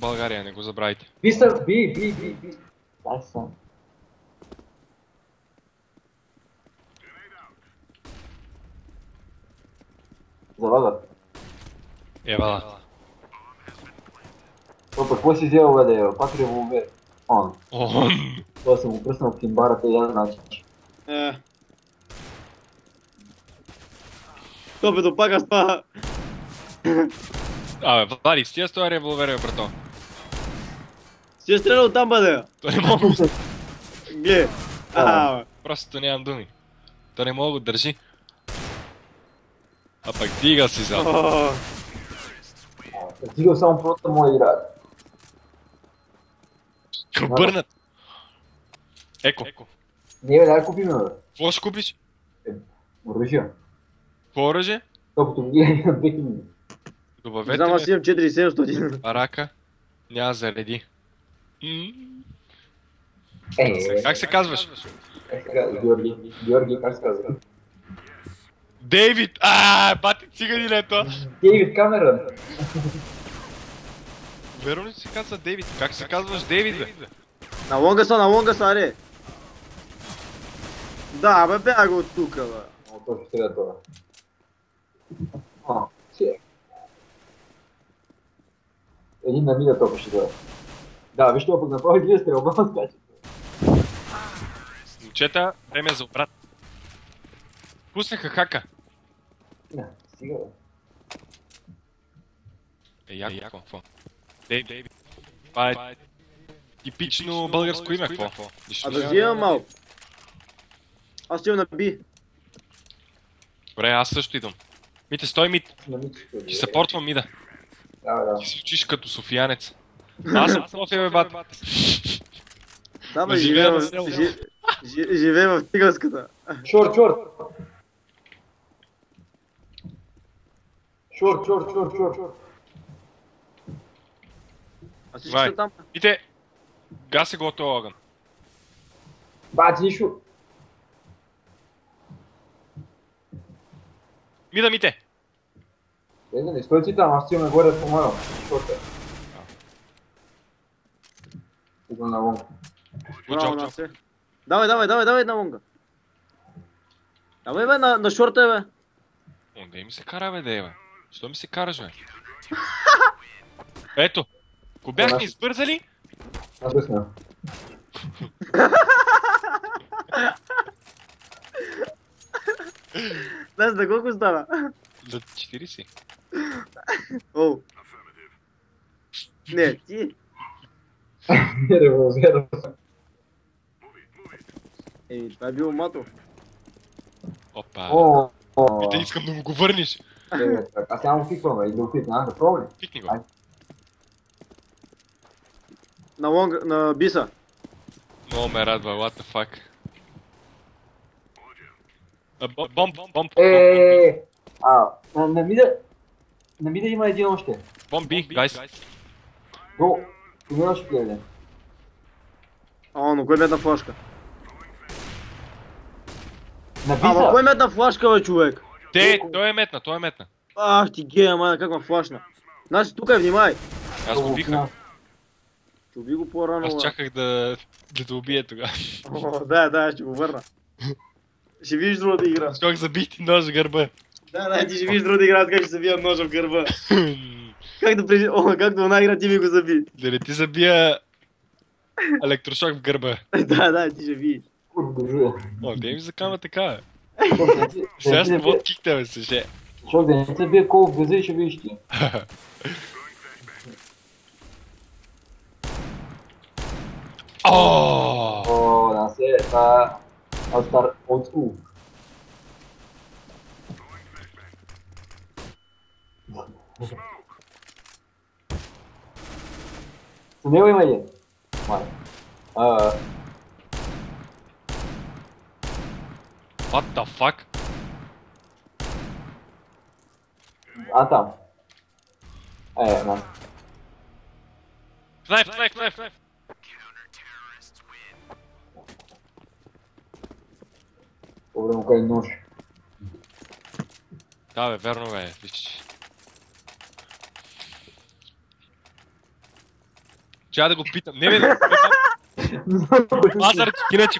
България, не го забравяйте. Би. Дай сам. Залагат. Евала. Опа, какво си взел, бе, пак револвер. Он. Това съм го пръснал в кимбарата и я значи. Топето пак става. Абе, Влади, стига с този револвер, бе, брато. Си е стрелял там, бъде. То не мога. Гле. Просто нямам думи. То не мога да държи. А пък дига си зад. Стигал само просто моя игра. Обърнат. Еко. Не, бе, дай купим, бе. Какво ще купиш? Оръжие. Какво оръжие? Топото ми е на 2000. Добавете Знам, аз ме имам 4700. барака. Няма зареди. Е, Как се казваш? Георги, как се казва? Дейвид! Бати цигани ли това? Дейвид Камерън. Верно ли се казва Дейвид? Как се казваш Дейвид, бе? На лонга са, аре. Да, бе, бяга от тука, бе. О, точно ще трябва това. Един на мида топа ще дойде. Да, виж това пък направи две стрелба, скача. Момчета, време за обрат. Пуснаха хака. Не, стига, бе. Яко, какво? Дейвид. Това е типично българско име, какво? А да взимам малко. Аз отивам на Би. Добре, аз също идвам. Мите, стой мит. На митчето. Ти съпортвам мида. Да. Ти си учиш като софиянец. Аз съм София, бе, бат. Да, бе, живея на село. живее в Тиганската. Шорт. А всички Вай. са там. Мите, гаси го от този огън. Бати, нищо. Мида, мите! Не стой ти там, аз ти ме горе да помагам. Шорт е. Идвам на лонг. Браво, на се. Давай на лонга. Давай, бе, на шорта, бе. Де ми се кара, бе, бе? Що ми се караш, бе? Ето, ако бяхме избързали, Аз бъсна. Знаеш, за колко стана? за 40. О. Не, ти. Револвер. Ей, това е било мато. Опа. О. Мите, искам да му го върнеш. Аз само пикваме и да опитна, да пробвай. Пикни го. На лонга, на биса. Много ме радва, what the fuck. Бомб. На мида има един още. Бомби, гайс. Го, има още гледай. Но кой метна флашка? На Ама биса! кой метна флашка, бе, човек? Той е метна. Ах ти гея, май, как ме флашна. Значи, тук внимай. Аз го биха. Ще уби го по-рано. Аз чаках да те убие тогава. Да, ще го върна. Ще видиш другата игра. Скок забих ти нож в гърба. Да, ти ще видиш другата игра, как ще се бия ножа в гърба. Както една игра ти ми го заби. Да не ти забия електрошок в гърба. Да, ти ще видиш. Де ми закама така, бе. Сега ще вод кикте, бе, съже. Защото да не се бие кол в газа и ще видиш ти. О, да се, това е стар old school. За него има един. What the fuck? Там. На. Knife. Добре му кай нож. Да, бе, верно, бе, виж. Трябва да го питам. Не, бе, Лазар, иначе